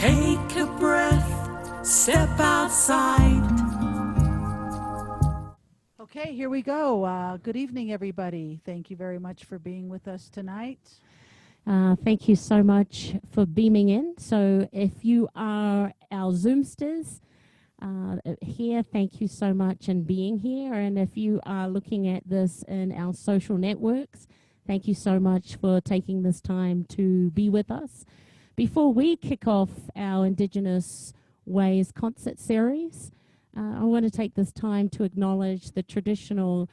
Take a breath, step outside. Okay, here we go. Good evening, everybody. Thank you very much for being with us tonight. Thank you so much for beaming in. So if you are our Zoomsters here, thank you so much in being here. And if you are looking at this in our social networks, thank you so much for taking this time to be with us. Before we kick off our Indigenous Ways concert series, I want to take this time to acknowledge the traditional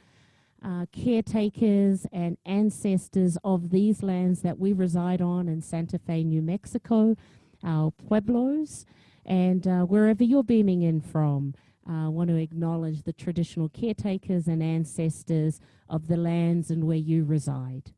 caretakers and ancestors of these lands that we reside on in Santa Fe, New Mexico, our pueblos, and wherever you're beaming in from. I want to acknowledge the traditional caretakers and ancestors of the lands and where you reside.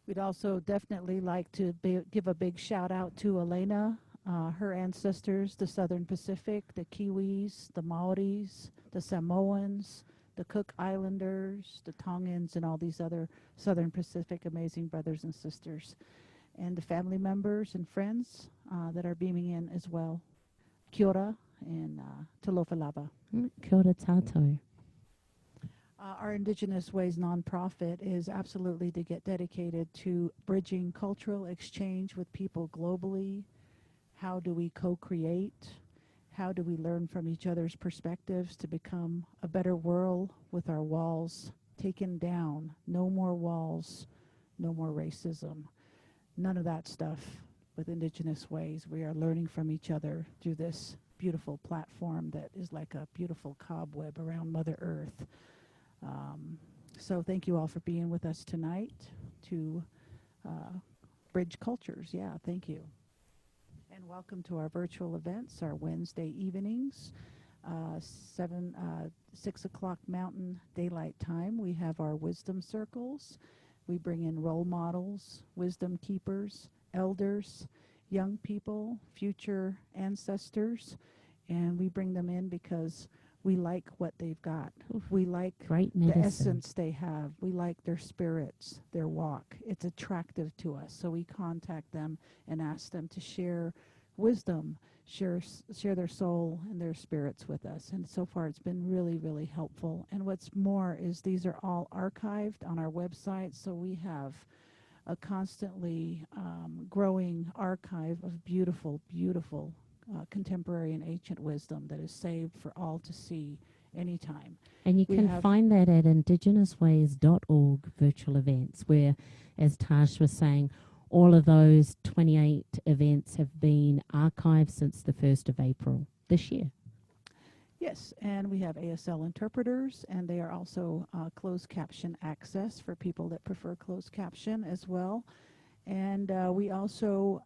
We'd also definitely like to give a big shout out to Elena, her ancestors, the Southern Pacific, the Kiwis, the Maoris, the Samoans, the Cook Islanders, the Tongans, and all these other Southern Pacific amazing brothers and sisters, and the family members and friends that are beaming in as well. Kia ora and talofa lava. Kia ora tātou. Our Indigenous Ways nonprofit is absolutely to get dedicated to bridging cultural exchange with people globally. How do we co-create? How do we learn from each other's perspectives to become a better world with our walls taken down? No more walls, no more racism, none of that stuff with Indigenous Ways. We are learning from each other through this beautiful platform that is like a beautiful cobweb around Mother Earth. So thank you all for being with us tonight to bridge cultures. Yeah, thank you. And welcome to our virtual events, our Wednesday evenings, 6 o'clock Mountain Daylight Time. We have our wisdom circles. We bring in role models, wisdom keepers, elders, young people, future ancestors, and we bring them in because we like what they've got. We like the essence they have. We like their spirits, their walk. It's attractive to us. So we contact them and ask them to share wisdom, share their soul and their spirits with us. And so far it's been really, really helpful. And what's more is these are all archived on our website. So we have a constantly growing archive of beautiful, beautiful contemporary and ancient wisdom that is saved for all to see anytime. And you can find that at IndigenousWays.org virtual events, where, as Tash was saying, all of those 28 events have been archived since the 1st of April this year. Yes, and we have ASL interpreters, and they are also closed caption access for people that prefer closed caption as well. And we also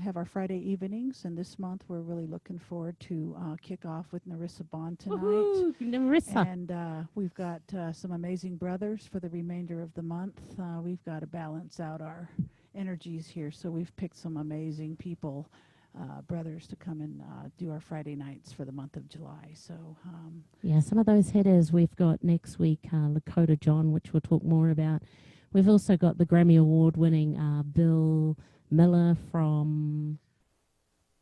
have our Friday evenings, and this month we're really looking forward to kick off with Narissa Bond tonight. Woohoo, Narissa. And we've got some amazing brothers for the remainder of the month. We've got to balance out our energies here, so we've picked some amazing people, brothers, to come and do our Friday nights for the month of July. So yeah, some of those headers we've got next week, Lakota John, which we'll talk more about. We've also got the Grammy Award-winning Bill Miller from...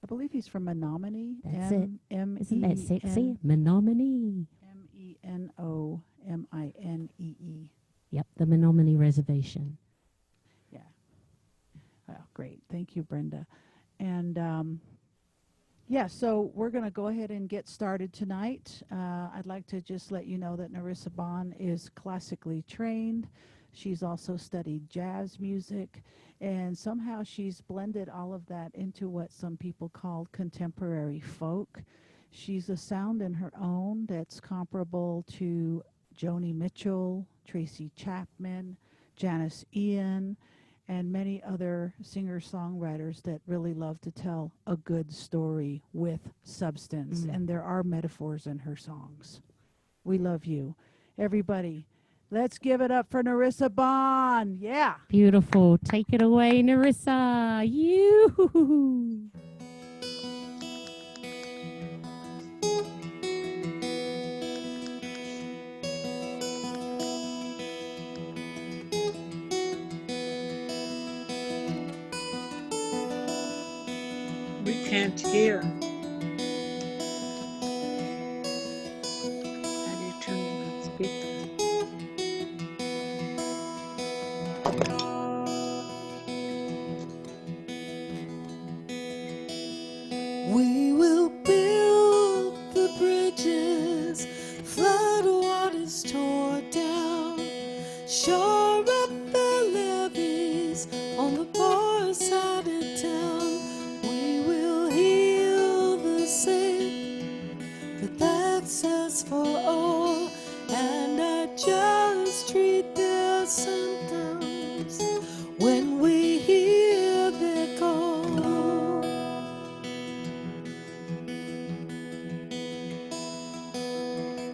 I believe he's from Menominee. That's it. Isn't that sexy? Menominee. Menominee. Yep, the Menominee Reservation. Yeah. Oh, great. Thank you, Brenda. And yeah, so we're going to go ahead and get started tonight. I'd like to just let you know that Narissa Bond is classically trained. She's also studied jazz music, and somehow she's blended all of that into what some people call contemporary folk. She's a sound in her own that's comparable to Joni Mitchell, Tracy Chapman, Janis Ian, and many other singer-songwriters that really love to tell a good story with substance. And there are metaphors in her songs. We love you. Everybody, let's give it up for Narissa Bond. Yeah. Beautiful. Take it away, Narissa. You. We can't hear. How do you turn them on speaker? We will build the bridges, flood waters tore down, shore up the levees on the far side of town. We will heal the sick with access for all, and adjust, treat their symptoms when we hear their call.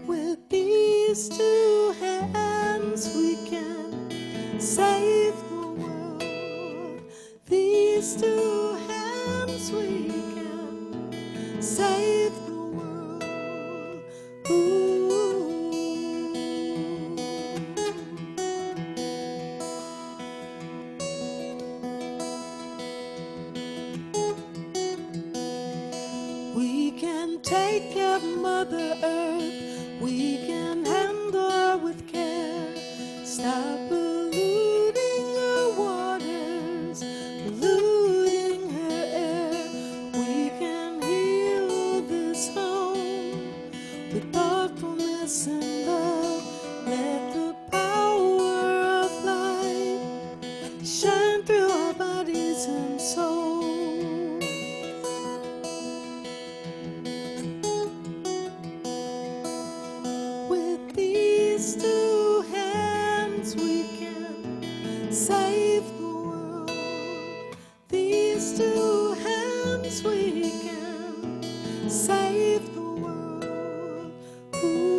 With these two hands we can save the world. These two hands we can save the world. Ooh. We can take care of Mother Earth. We can handle her with care. Stop polluting her waters, polluting her air. We can heal this home with thoughtfulness and love. Let the power of light shine through our bodies and souls. With these two hands we can save the world. These two hands we can save the world. Ooh.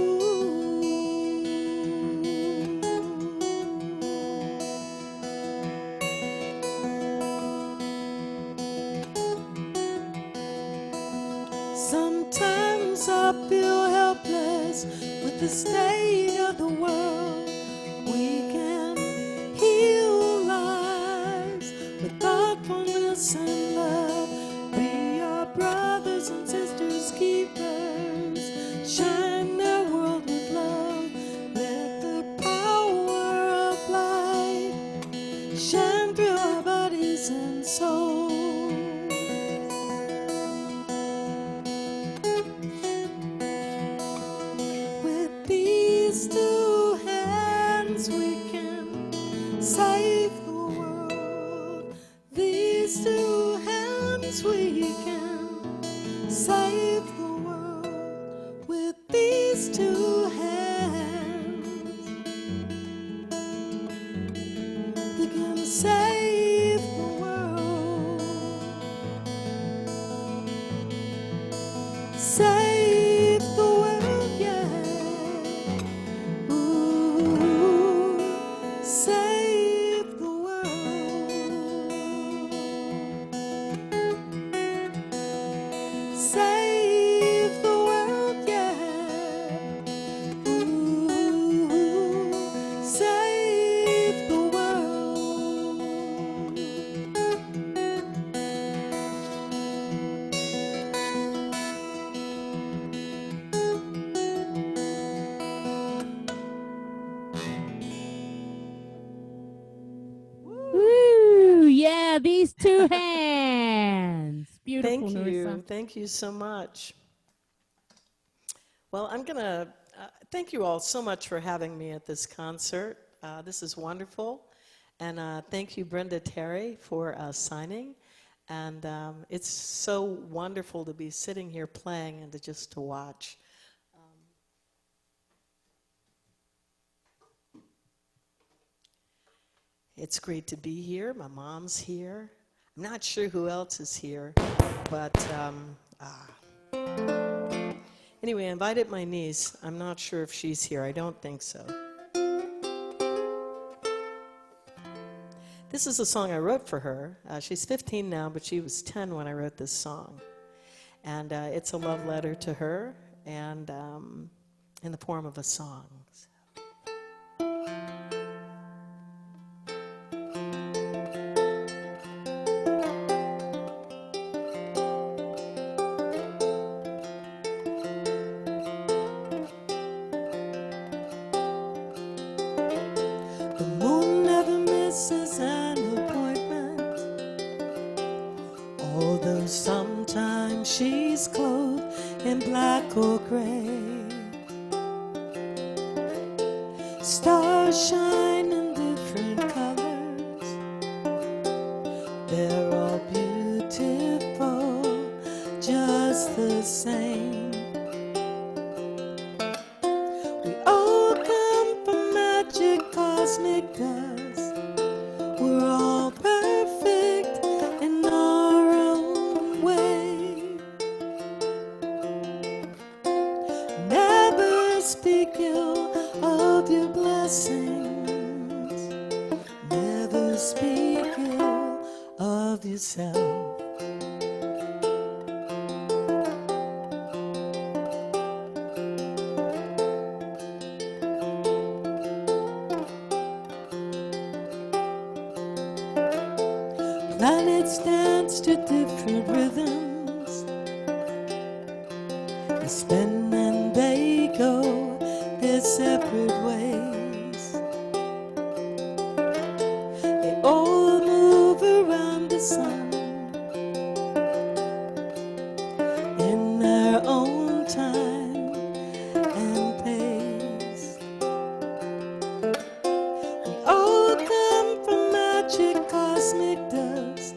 Sometimes I feel helpless with the state of the world. We can heal lives with thoughtfulness and love. Be our brothers and sisters keepers. Shine their world with love. Let the power of light shine through our bodies and souls. With these two hands we can save the world. These two hands we can save the world. With these two hands we can save the world. Save the world, yeah. Ooh, save the world. Save the world, yeah. Ooh, save the world. Woo! Yeah, these two hands. Beautiful, Thank Narissa. you. Thank you so much. Well, I'm going to thank you all so much for having me at this concert. This is wonderful. And thank you, Brenda Terry, for signing. And it's so wonderful to be sitting here playing and just to watch. It's great to be here. My mom's here. I'm not sure who else is here, but anyway, I invited my niece. I'm not sure if she's here. I don't think so. This is a song I wrote for her. She's 15 now, but she was 10 when I wrote this song. And it's a love letter to her, and in the form of a song. sometimes she's clothed in black or gray. Stars shine in different colors. They're all beautiful, just the same. We all come from magic, cosmic dust. We're all perfect in our own way. Never speak ill of your blessings. Never speak ill of yourself. Planets dance to different rhythms. They spin and they go their separate ways. They all move around the sun in their own time and pace. We all come from magic, cosmic dust.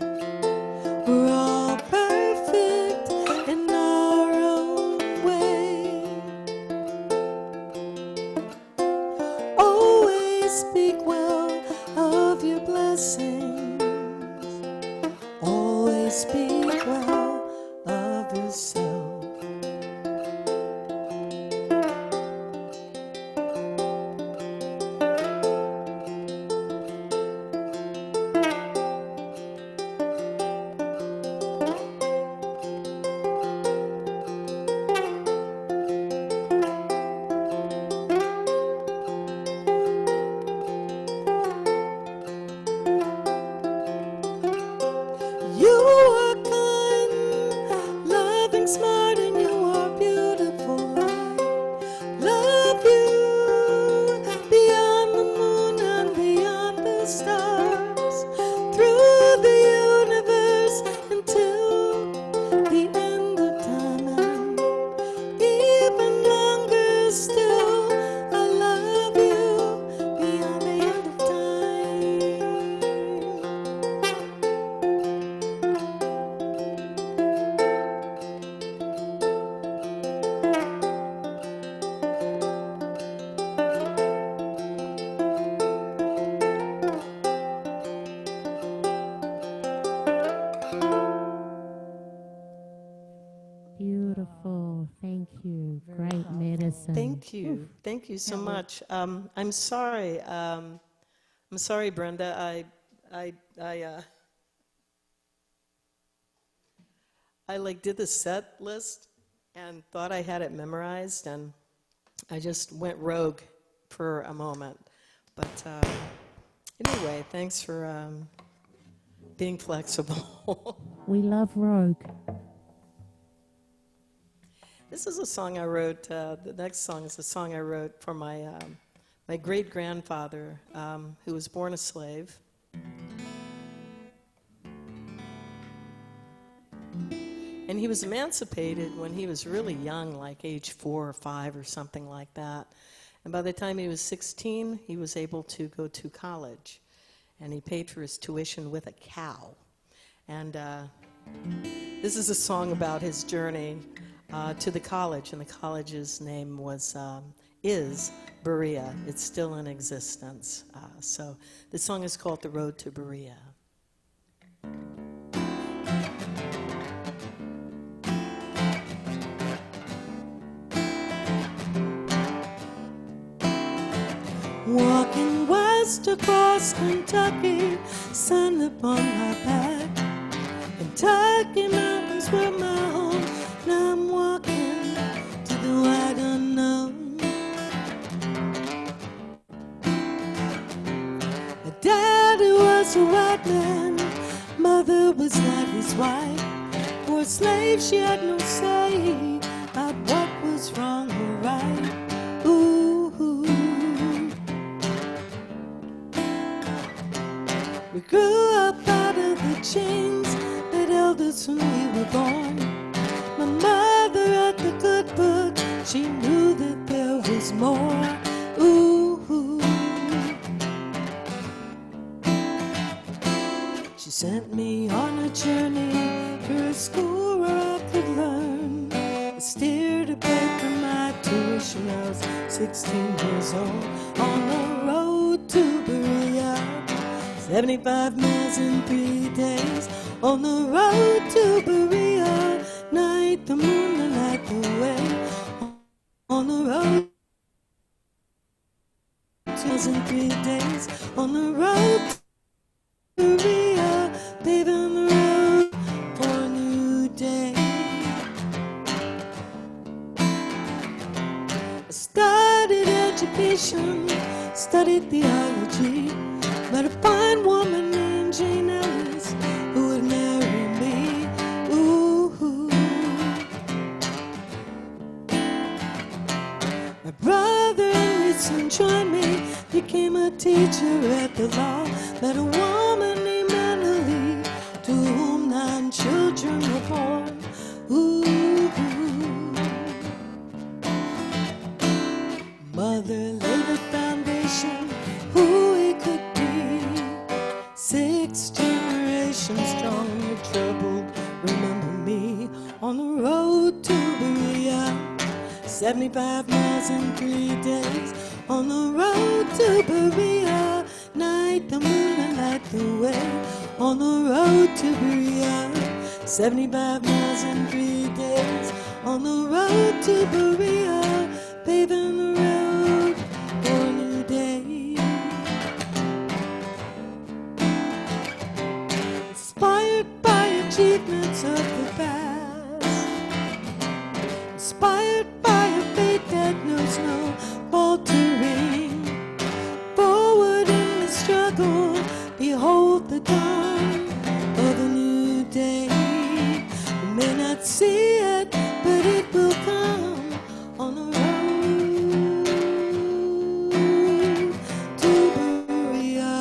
We're all perfect in our own way. Always speak well of your blessings. Always speak well of yourself. You are kind, loving, smart, and you are beautiful. I love you beyond the moon and beyond the stars, through the universe until the end of time, and even longer still. I love you beyond the end of time. Beautiful. Thank you. Great medicine. Thank you. Thank you so much. I'm sorry. I'm sorry, Brenda. I like did the set list and thought I had it memorized, and I just went rogue for a moment. But anyway, thanks for being flexible. We love Rogue. This is a song I wrote. The next song is a song I wrote for my my great-grandfather, who was born a slave. And he was emancipated when he was really young, like age 4 or 5 or something like that. And by the time he was 16, he was able to go to college. And he paid for his tuition with a cow. And this is a song about his journey to the college, and the college's name is Berea. It's still in existence. So the song is called The Road to Berea. Walking west across Kentucky, sun upon my back. Kentucky mountains were my home. Now I'm walking to the wide unknown. My daddy was a white man, mother was not his wife. For a slave she had no say about what was wrong or right. Ooh. We grew up out of the chains that held told us when we were born. My mother read the good book, she knew that there was more. Ooh. She sent me on a journey to a school where I could learn. I steered a pay for my tuition. I was 16 years old on the road to Berea. 75 miles in 3 days on the road to Berea. Night, the moon, the light, the way on the road. 2,003 days on the road to Berea, paving the road for a new day. I studied education, studied theology, met a fine woman named Jane Ellis who would marry me. Ooh. My brother and his son joined me, became a teacher at the law. Met a woman named Annalie, to whom 9 children were born. Ooh. Mother laid a foundation, who we could be. 6 generations strong, the troubled remember me. On the road to Berea, 75 miles in 3 days. On the road to Berea, night, the moon, and light the way. On the road to Berea, 75 miles in 3 days. On the road to Berea, paving the road for a new day. Inspired by achievements of the past, inspired by a faith that knows no faltering. Forward in the struggle, behold the dawn of a new day. We may not see it, but it will come on the road to Berea.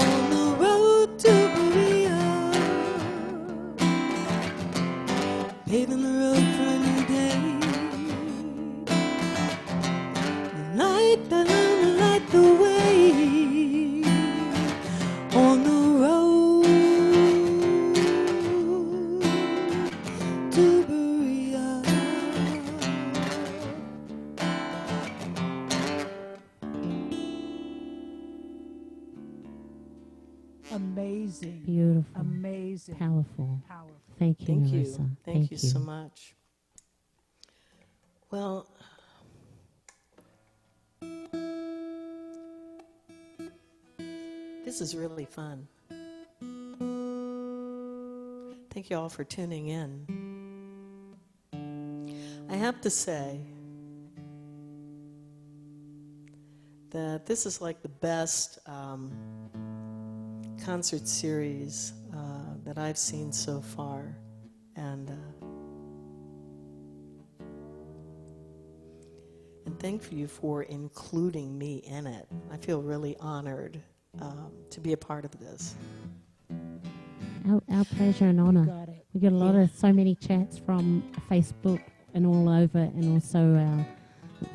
On the road to Berea, paving the road for a new day. The night, the moon, light the way. On the road to Berea. Amazing. Beautiful. Amazing. Powerful. Powerful. Thank you, Thank Narissa. you. Thank you so much. Well, this is really fun. Thank you all for tuning in. I have to say that this is like the best concert series that I've seen so far. And thank you for including me in it. I feel really honored to be a part of this. Our pleasure and honor. Got it. We get a lot of so many chats from Facebook and all over, and also our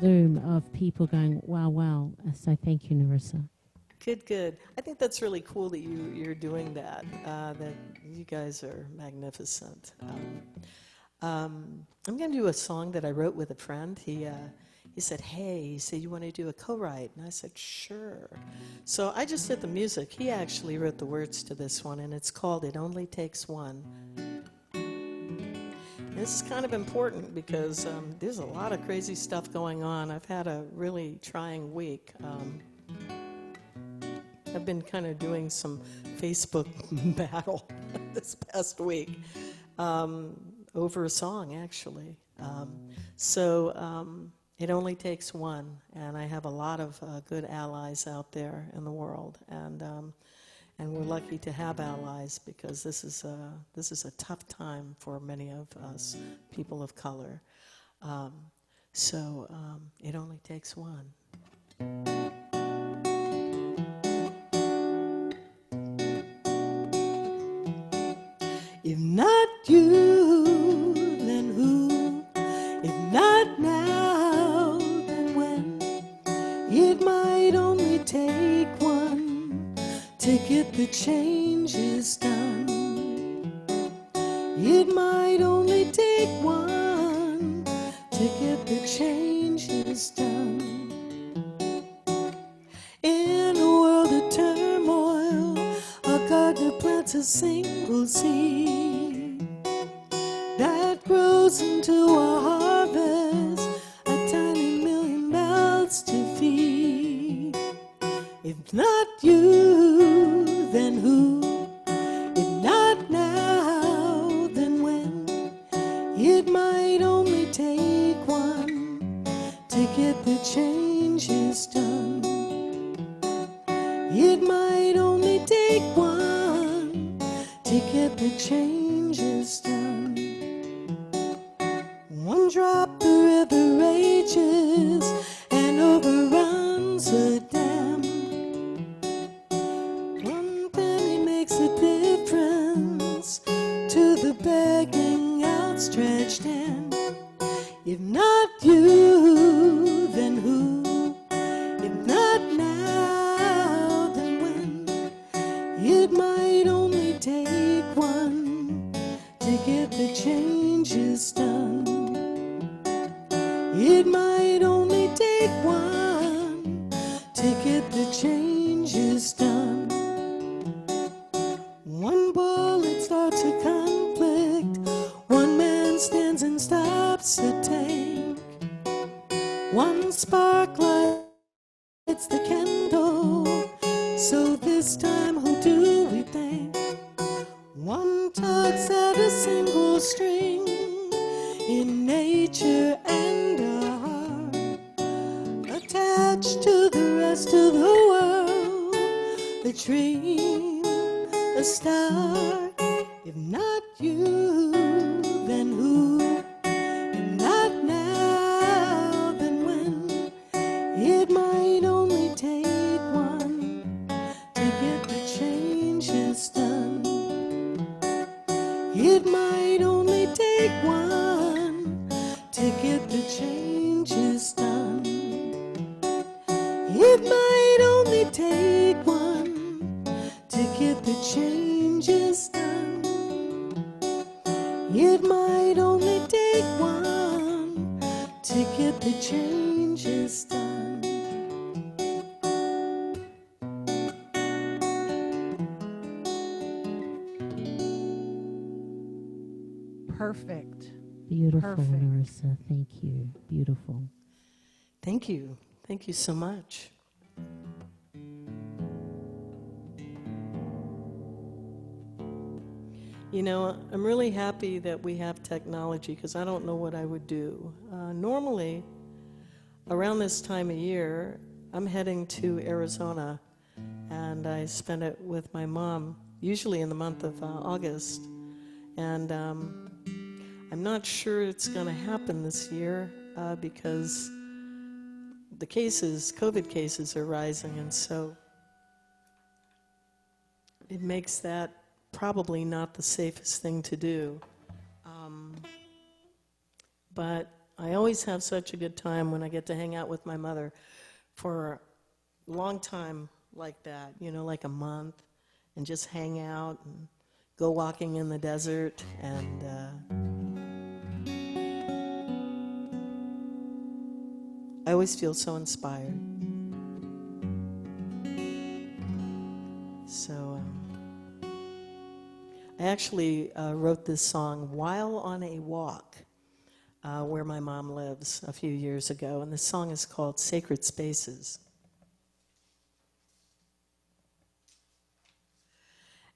Zoom of people going, wow, wow. So thank you, Narissa. Good, good. I think that's really cool that you're doing that. That you guys are magnificent. I'm going to do a song that I wrote with a friend. He said, hey, he said, you want to do a co-write? And I said, sure. So I just did the music. He actually wrote the words to this one, and it's called It Only Takes One. This is kind of important because there's a lot of crazy stuff going on. I've had a really trying week. I've been kind of doing some Facebook battle this past week over a song, actually. It only takes one, and I have a lot of good allies out there in the world, and we're lucky to have allies because this is a tough time for many of us, people of color. It only takes one. If not you, then who? If not now, then when? It might only take one to get the changes done. It might only take one to get the changes done. In a world of turmoil, a gardener plants a single seed that grows into a harvest, a tiny million mouths to feed. If not you, then who? If not now, then when? It might only take one to get the changes done. It might only take one to get the changes done. One drop the river rages and overruns a dam. One penny makes a difference to the begging outstretched hand. If not you, then who? If not now, then when? It might only take one to get the changes done. It might only take one to get the changes done. One bullet starts a conflict, one man stands and stops the tank. One spark lights the candle, so this time who do we thank? One tugs at a single string in nature and a heart, attached to the rest of the world, the dream, a star. If not you, then who? If not now, then when? It might only take one to get the changes done. It might only take one to get the changes done. It might only take one to get the changes done. It might only take one to get the changes done. Perfect. Beautiful, Perfect. Narissa. Thank you. Beautiful. Thank you. Thank you so much. You know, I'm really happy that we have technology because I don't know what I would do. Normally, around this time of year, I'm heading to Arizona, and I spend it with my mom, usually in the month of August. And I'm not sure it's going to happen this year because the cases, COVID cases, are rising, and so it makes that probably not the safest thing to do. But I always have such a good time when I get to hang out with my mother for a long time like that, you know, like a month, and just hang out and go walking in the desert. And I always feel so inspired. So I actually wrote this song while on a walk where my mom lives a few years ago, and the song is called Sacred Spaces.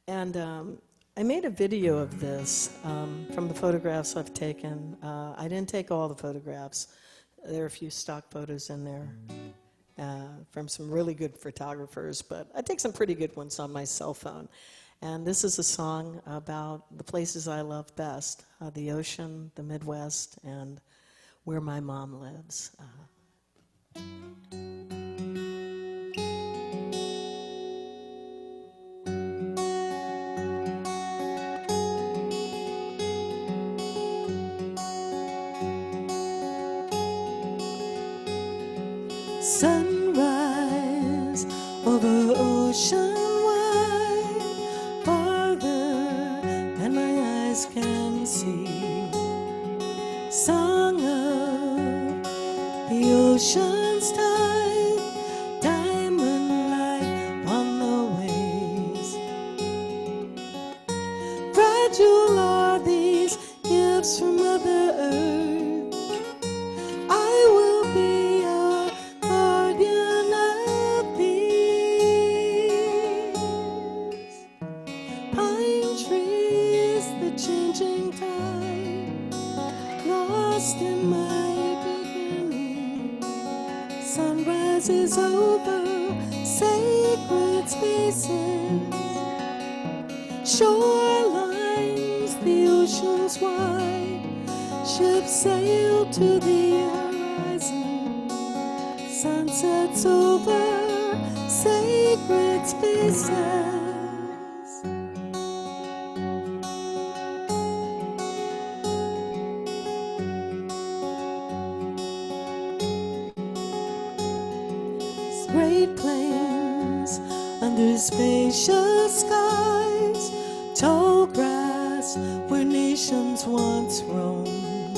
And I made a video of this from the photographs I've taken. I didn't take all the photographs. There are a few stock photos in there from some really good photographers, but I take some pretty good ones on my cell phone. And this is a song about the places I love best, the ocean, the Midwest, and where my mom lives. over ocean wide, farther than my eyes can see. Song of the ocean's tide, diamond light on the waves. Fragile are these gifts from Mother Earth. I will be a guardian of these. Pine trees, the changing tide, lost in my beginning. Sunrise is over sacred spaces. Shorelines, the oceans wide, ships sail to the horizon. Sunsets over sacred spaces. Great plains under spacious skies, tall grass where nations once roamed.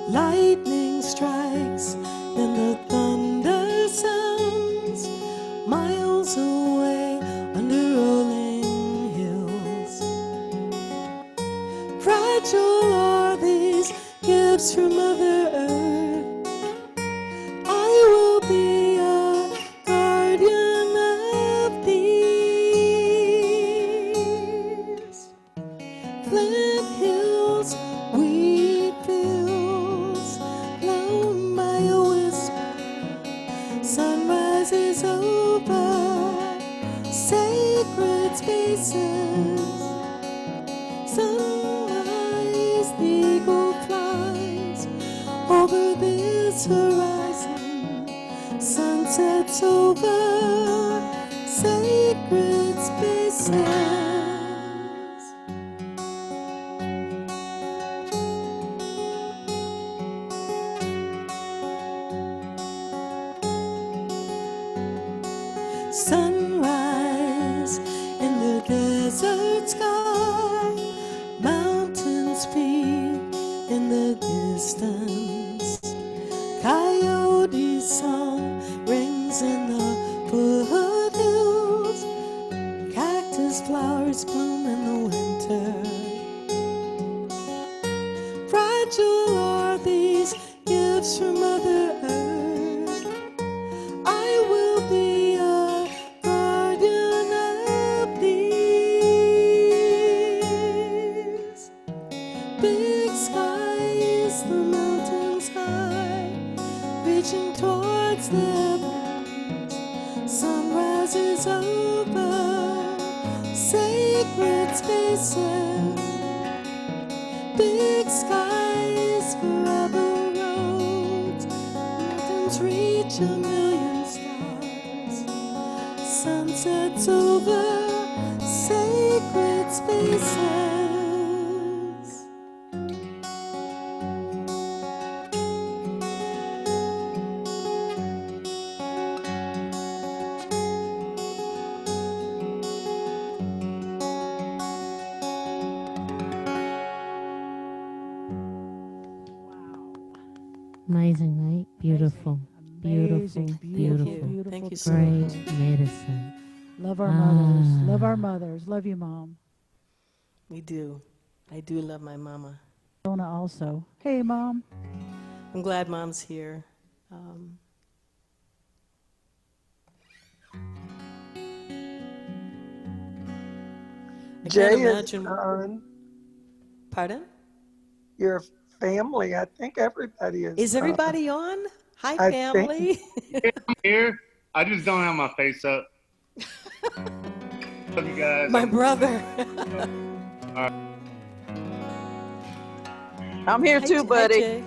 Lightning strikes, then the thunder sounds, miles away under rolling hills. Fragile are these gifts from Mother Earth. I will be a guardian of these. Flint hills, wheat fields, blown by a whisper. Sunrise is over sacred spaces. Sunrise, the eagle flies over this horizon. Sunsets over sacred spaces. Sunrise in the desert sky, mountains peak in the distance. Coyote song rings in the foothills. Cactus flowers bloom in the winter. Fragile are these gifts from Mother Earth. I will be a guardian of these. Big skies, the mountains high, reaching towards the heavens. Sunrise is over sacred spaces. Big skies, forever roads, mountains reach a million stars. Sunsets over sacred spaces. Amazing, right? Beautiful. Amazing, Beautiful, beautiful, beautiful. Thank you so Great much. medicine. Love our mothers. Love our Ah. mothers. Love you, Mom. We do. I do love my mama. Donna also. Hey, Mom. I'm glad Mom's here. I Jay can't is imagine. on. Pardon? Your family, I think everybody is. Is everybody on? Hi, I family. I'm here. I just don't have my face up. Love you guys. My brother. I'm here Hi, too, Hi, buddy. Jay.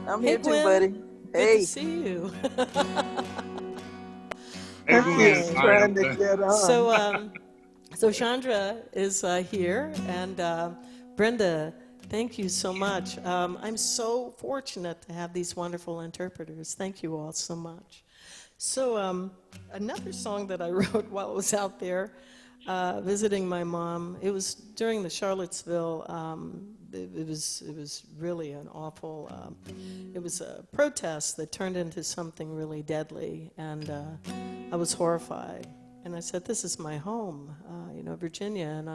I'm Hey, here too, Gwen. buddy. Good Hey. to see you. He's Hi. trying to get on. So Chandra is here, and Brenda, thank you so much. I'm so fortunate to have these wonderful interpreters. Thank you all so much. So another song that I wrote while I was out there visiting my mom. It was during the Charlottesville. It was really an awful. It was a protest that turned into something really deadly, and I was horrified. And I said, "This is my home, Virginia." And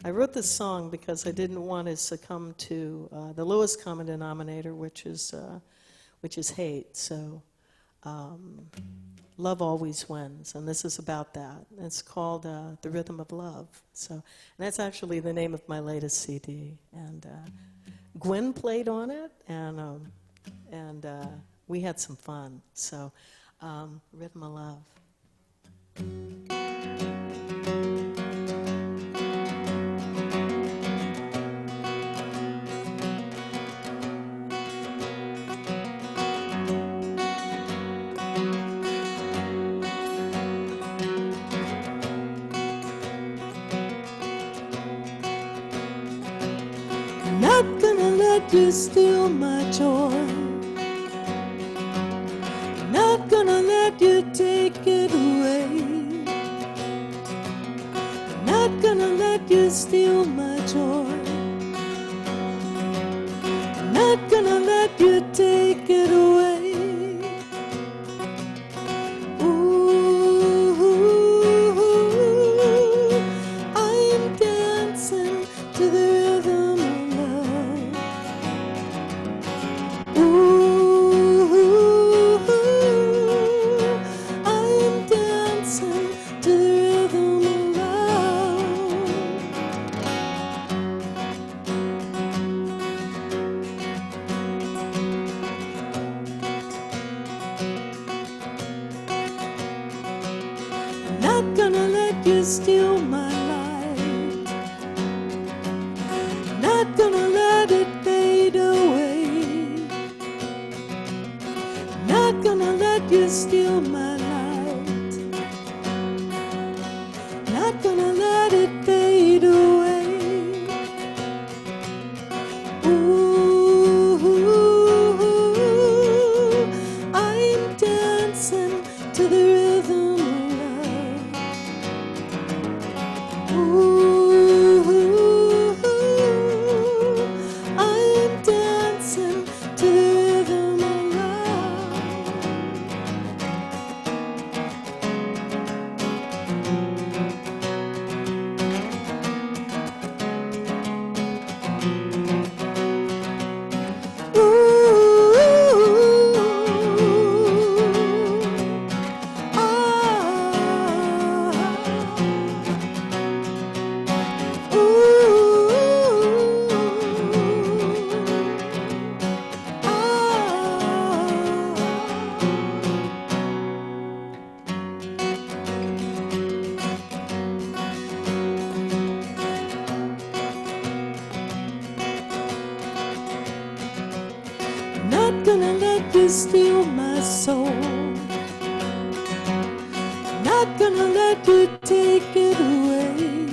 I wrote this song because I didn't want to succumb to the lowest common denominator, which is hate. So. Love always wins, and this is about that. It's called The Rhythm of Love. So, and that's actually the name of my latest CD. And Gwen played on it, and we had some fun. So, Rhythm of Love. Not gonna let you steal my joy. Not gonna let you take it away. Not gonna let you steal my joy. Not gonna let you take it away. Ooh, I'm dancing to the rhythm of love. Ooh, I'm dancing to the rhythm of love. Not gonna let you steal my light. Not gonna let it fade away. Not gonna let you steal my light. Not gonna let it fade away. Ooh, I'm dancing to the rhythm of love. Ooh, I'm dancing to the rhythm of love. Not gonna let you steal my soul. Not gonna let you take it away.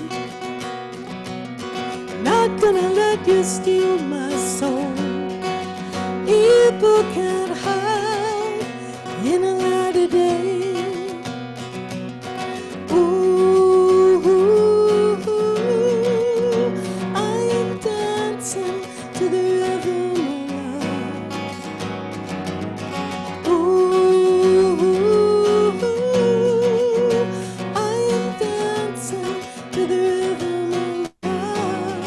Not gonna let you steal my soul. Evil can't hide in the light of day. Ooh, I'm dancing to the rhythm of love. Ooh, I'm dancing to the rhythm of love.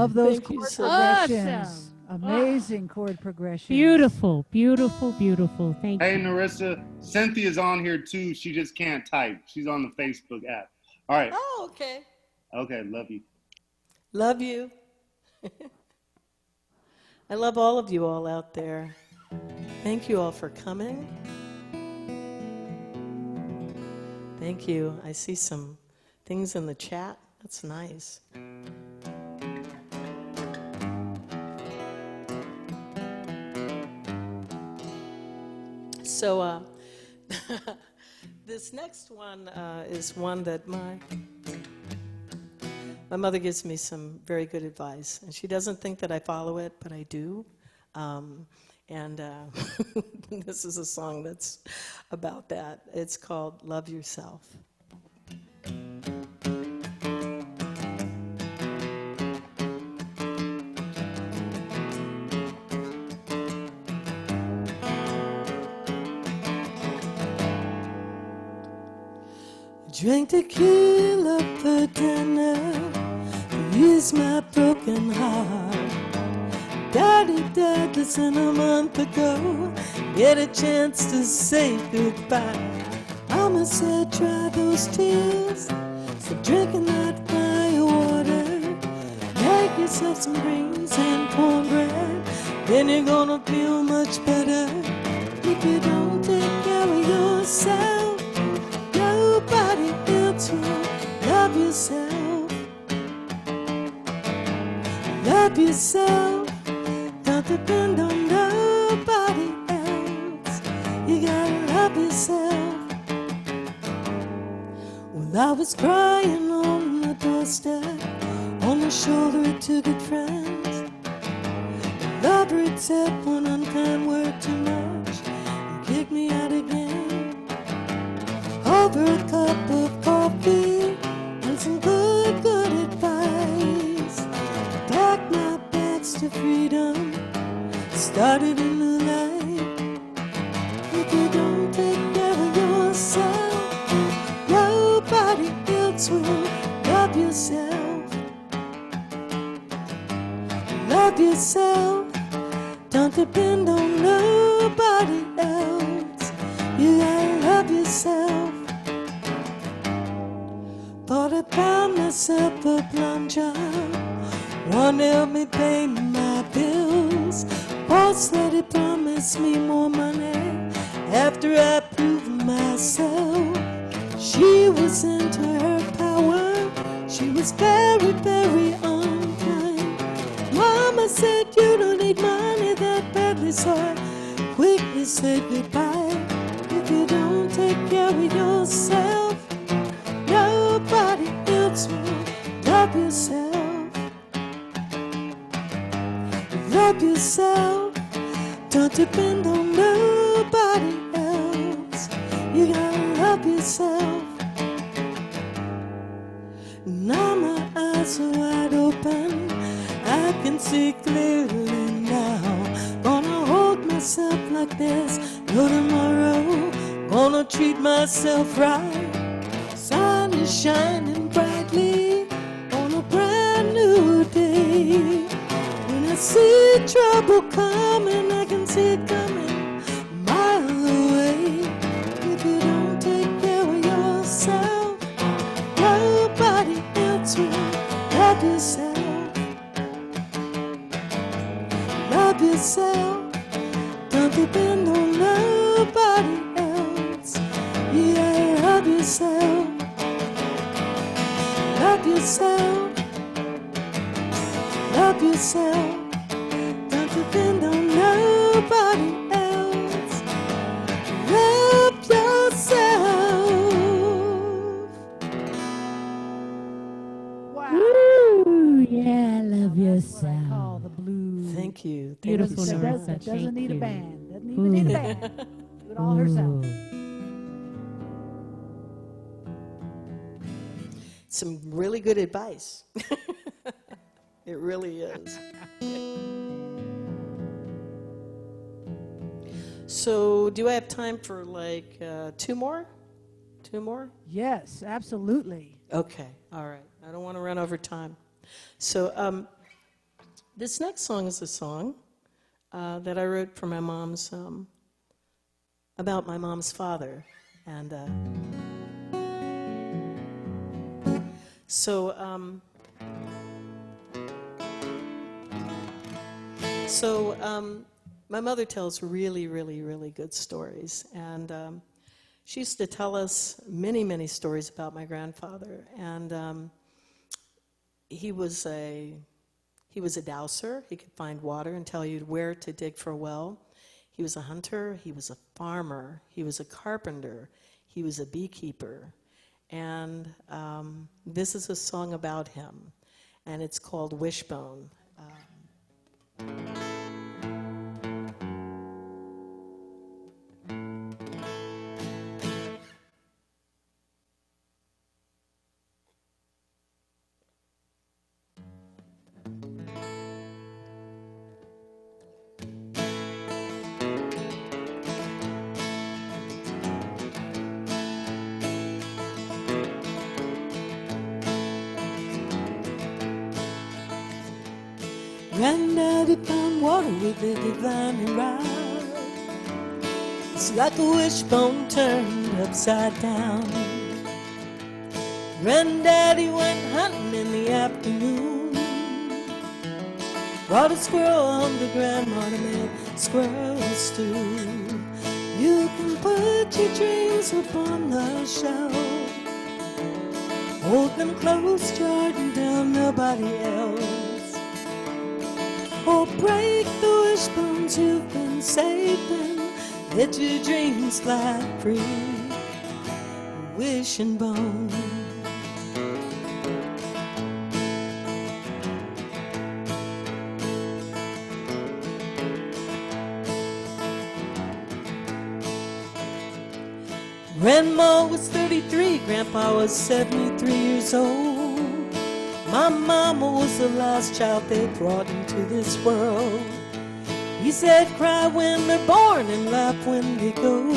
Love those Thank you chord so much. progressions. Amazing chord progressions. Beautiful, beautiful, beautiful. Thank Hey, you. Narissa, Cynthia's on here too. She just can't type. She's on the Facebook app. All right. Oh, okay. Okay, love you. Love you. I love all of you all out there. Thank you all for coming. Thank you. I see some things in the chat. That's nice. So this next one is one that my mother gives me some very good advice, and she doesn't think that I follow it, but I do. And this is a song that's about that. It's called Love Yourself. Drink tequila for dinner, ease my broken heart. Daddy died less than a month ago, get a chance to say goodbye. Mama said dry those tears, so drinking that fire water. Make yourself some greens and cornbread, then you're gonna feel much better. If you don't take care of yourself, nobody else will. Love yourself. Love yourself. Don't depend on nobody else. You gotta love yourself. Well, I was crying on the doorstep, on the shoulder of two good friends. The lover had said one unkind word too much and kicked me out again. Over a cup of coffee and some good, good advice. Packed my bags to freedom, started a new life. If you don't take care of yourself, nobody else will. Love yourself. Love yourself. Don't depend on nobody else. You gotta love yourself. Thought I found myself a blonde child, one to help me pay my bills. Boss lady promised me more money after I proved myself. She was into her power, she was very, very unkind. Mama said you don't need money that badly, so I quickly said goodbye. If you don't take care of yourself, nobody else will. Love yourself. Love yourself. Don't depend on nobody else. You gotta love yourself. Now my eyes are wide open, I can see clearly now. Gonna hold myself like there's no tomorrow. Gonna treat myself right. Sun is shining brightly on a brand new day. When I see trouble coming, I can see it coming a mile away. If you don't take care of yourself, nobody else will. Love yourself. Love yourself. Don't depend on nobody else. You gotta love yourself. Love yourself. Love yourself. Don't depend on nobody else. Love yourself. Wow. Woo! Yeah, love That's what I yourself. call the blues. Thank you. Thank Beautiful, you so Narissa. much. Doesn't Thank need a you. band. Doesn't even need a band. Do it all herself. Ooh. Some really good advice. It really is. So, do I have time for like two more? Two more? Yes, absolutely. Okay. All right. I don't want to run over time. So, This next song is a song that I wrote for my mom's, about my mom's father. And my mother tells really, really, really good stories. And she used to tell us many, many stories about my grandfather. And he was a dowser. He could find water and tell you where to dig for a well. He was a hunter. He was a farmer. He was a carpenter. He was a beekeeper. And this is a song about him, and it's called Wishbone. Granddaddy found water with a divining rod. It's like a wishbone turned upside down. Granddaddy went hunting in the afternoon, brought a squirrel home to Grandma to make squirrel stew. You can put your dreams upon the shelf, hold them close, Jordan, tell nobody else. Or break the wishbones you've been saving, let your dreams fly free. Wishing bone. Grandma was 33, Grandpa was 73 years old. My mama was the last child they brought into this world. He said, cry when they're born and laugh when they go.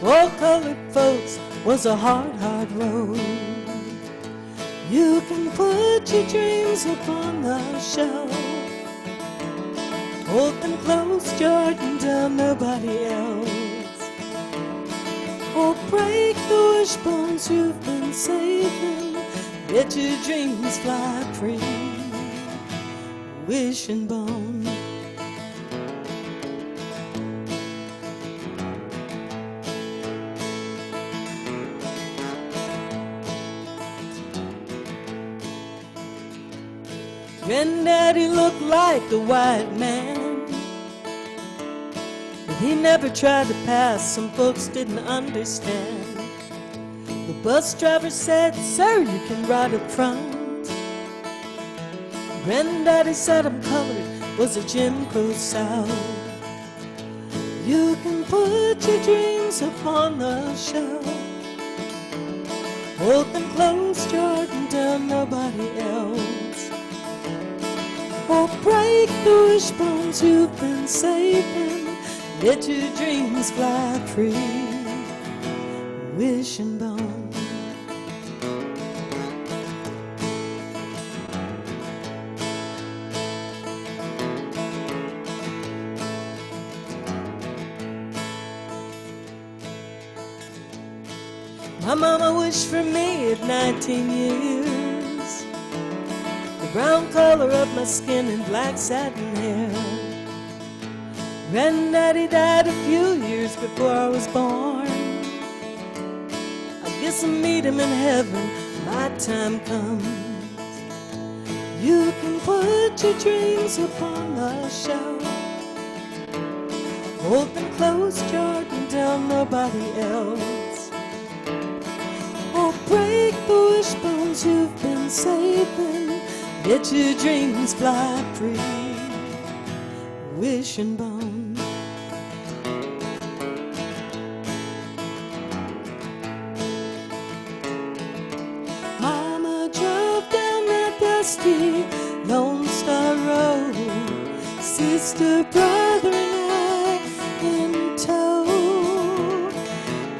For colored folks was a hard, hard road. You can put your dreams upon the shelf, hold them close, Jordan, tell nobody else. Or break the wishbones you've been saving, let your dreams fly free. Wishing bone. Granddaddy looked like a white man, but he never tried to pass. Some folks didn't understand. The bus driver said, sir, you can ride up front. Granddaddy said, I'm colored, was a Jim Crow South. You can put your dreams upon the shelf, hold them close, Jordan, tell nobody else. Or break the wishbones you've been saving, let your dreams fly free. Wishing bone. My mama wished for me at 19 years, the brown color of my skin and black satin hair. Granddaddy died a few years before I was born. I guess I'll meet him in heaven when my time comes. You can put your dreams upon the shelf, hold them close, Jordan, tell nobody else. Or break the wishbones you've been saving, let your dreams fly free. Wishing bone. Mama drove down that dusty Lone Star Road, sister, brother, and I in tow,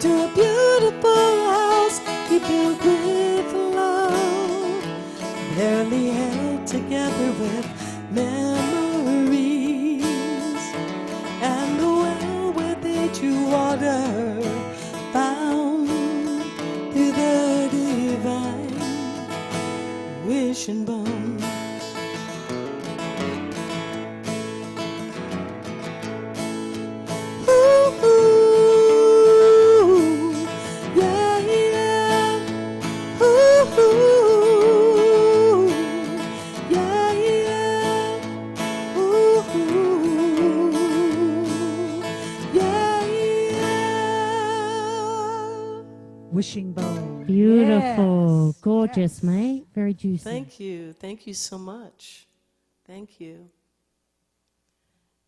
to a beautiful house he built with love, barely held together Wishing Bone. Beautiful. Yes. Gorgeous, Yes. mate. Very juicy. Thank you. Thank you so much. Thank you.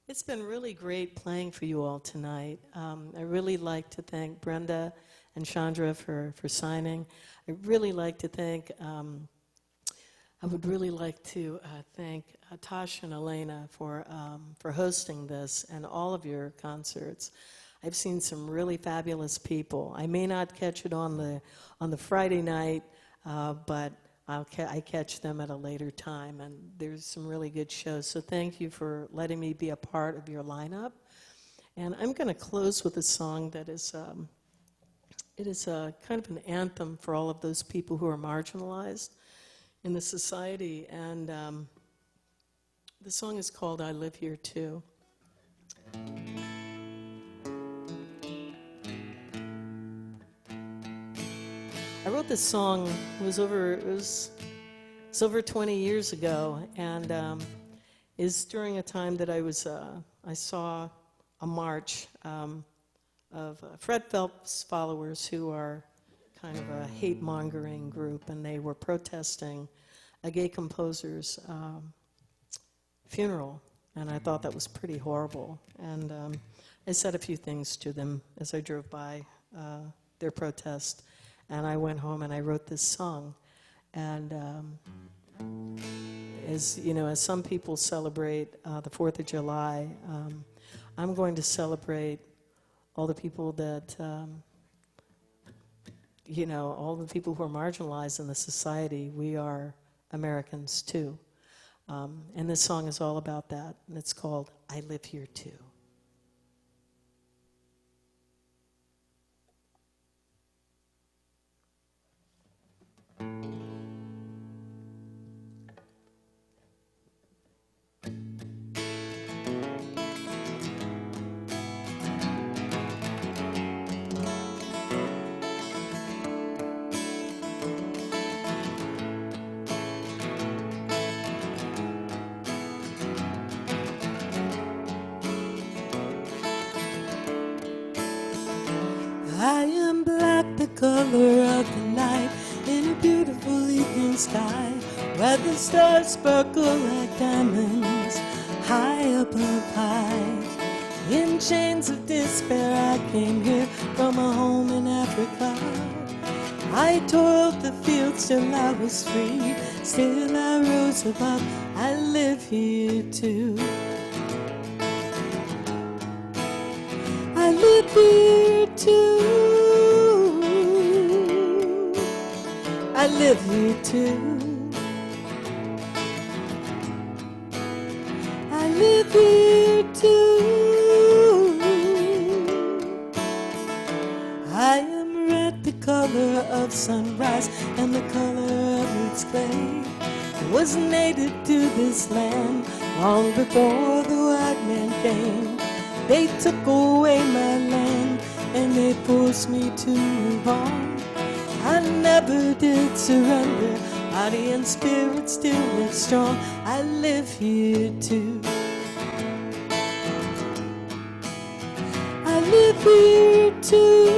It's been really great playing for you all tonight. I really like to thank Brenda and Chandra for signing. I really like to thank, I would really like to thank Tasha and Elena for hosting this and all of your concerts. I've seen some really fabulous people. I may not catch it on the Friday night, but I catch them at a later time, and there's some really good shows. So thank you for letting me be a part of your lineup. And I'm going to close with a song that is, it is a kind of an anthem for all of those people who are marginalized in the society. And the song is called "I Live Here Too." I wrote this song, it was over 20 years ago, and is during a time that I saw a march of Fred Phelps followers who are kind of a hate-mongering group, and they were protesting a gay composer's funeral, and I thought that was pretty horrible. And I said a few things to them as I drove by their protest. And I went home and I wrote this song. And as you know, as some people celebrate the 4th of July, I'm going to celebrate all the people that, you know, all the people who are marginalized in the society. We are Americans too. And this song is all about that. And it's called "I Live Here Too." I am black, the color of the night, in a beautiful evening sky, where the stars sparkle like diamonds, high above high. In chains of despair I came here from a home in Africa. I toiled the fields till I was free, still I rose above. I live here too. I live here too. I live here too. I live here too. I am red, the color of sunrise, and the color of its clay. I was native to this land long before the white man came. They took away my land and they forced me to move on. I never did surrender, body and spirit still live strong. I live here too. I live here too.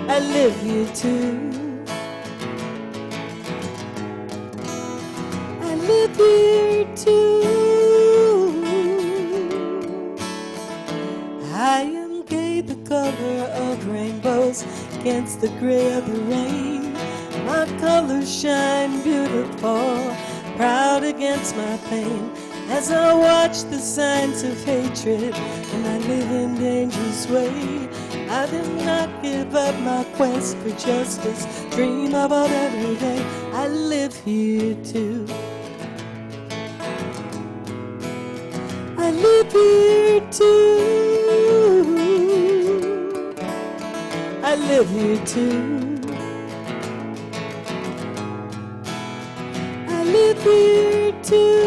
I live here too. I live here too. I am gay, the color of rainbows against the gray of the rain. My colors shine beautiful, proud against my pain. As I watch the signs of hatred and I live in dangerous way, I did not give up my quest for justice, dream of a better day. I live here too. I live here too. I live here too. I live here too.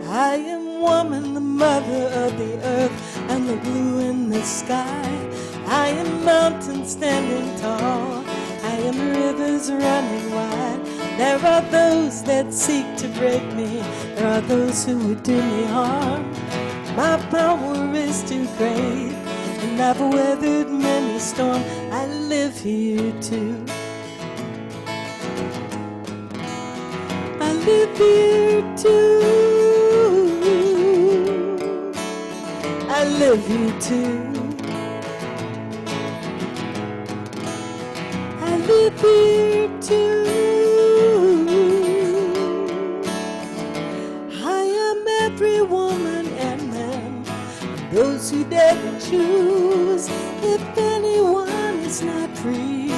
I am woman, the mother of the earth and the blue in the sky. I am mountains standing tall. I am rivers running wide. There are those that seek to break me. There are those who would do me harm. My power is too great, and I've weathered many storms. I live here too. I live here too. I live here too. I live here too. I am every woman and man, those who dare to choose. If anyone is not free,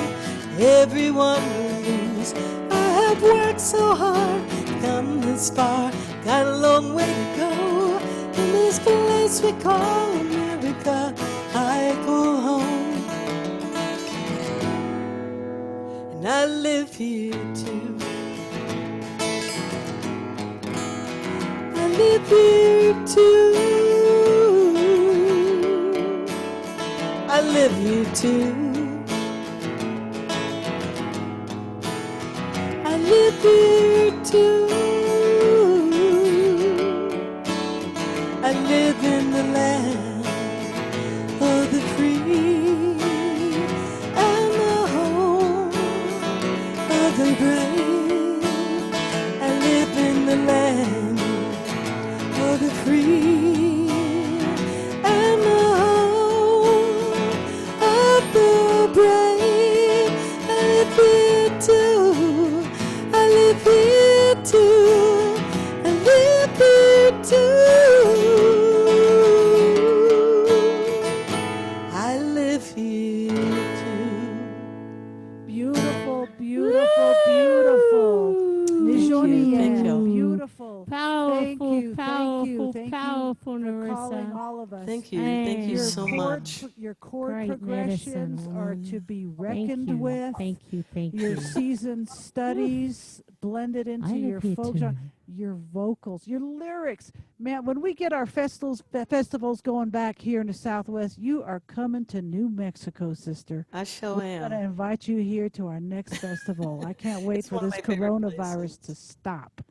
everyone will lose. I have worked so hard, come this far, got a long way to go. In this place we call America, I call home. And I live here too. I live here too. I live here too. I live here too. I live in the land of the free and the home of the brave. I live in the land of the free and the home of the brave. I live here too. I live here too. I live here too. I live here too. Beautiful, beautiful, beautiful. Nijoni, thank you. beautiful. Powerful, Thank you, powerful, thank you powerful, for calling Narissa. all of us. Thank you Hey. Your so chord- much. Your chord Great progressions medicine, are woman. to be Thank reckoned you, with. thank you, thank Your you. seasoned studies blended into I your live here folk too. genre, your vocals, your lyrics. Man, when we get our festivals going back here in the Southwest, you are coming to New Mexico, sister. I sure We're going to am. invite you here to our next festival. I can't wait It's for one of this my favorite coronavirus to places. stop.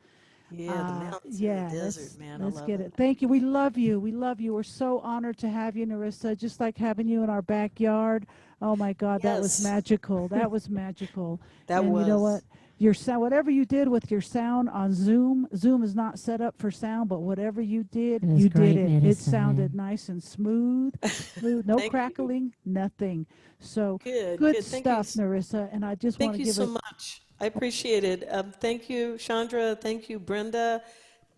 Yeah, the mountains Yeah, and the desert, man. I let's love get it. it. Thank you. We love you. We love you. We're so honored to have you, Narissa. Just like having you in our backyard. Oh my God, that was Yes, magical. That was magical. that And you know was. what? Your sound, whatever you did with your sound on Zoom, Zoom is not set up for sound, but whatever you did, It was you did great it. It medicine, sounded man. nice and smooth, no Thank you. crackling, nothing. So Good, good good. Thank you. stuff, Narissa. And I just want Thank to you give so a much. I appreciate it. Thank you, Chandra. Thank you, Brenda.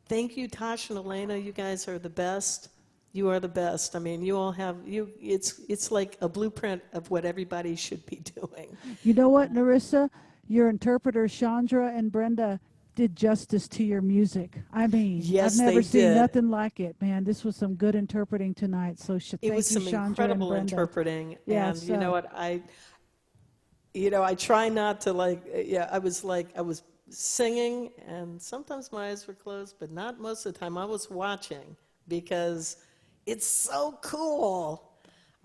Thank you, Tosh and Elena. You guys are the best. You are the best. I mean, you all have you. It's like a blueprint of what everybody should be doing. You know what, Narissa? Your interpreters, Chandra and Brenda, did justice to your music. I mean, I've Yes, never they seen did. nothing like it, man. This was some good interpreting tonight. So It was thank you, some Chandra and incredible Brenda. interpreting, Yes. and you know what I try not to I was singing, and sometimes my eyes were closed, but not most of the time. I was watching because it's so cool.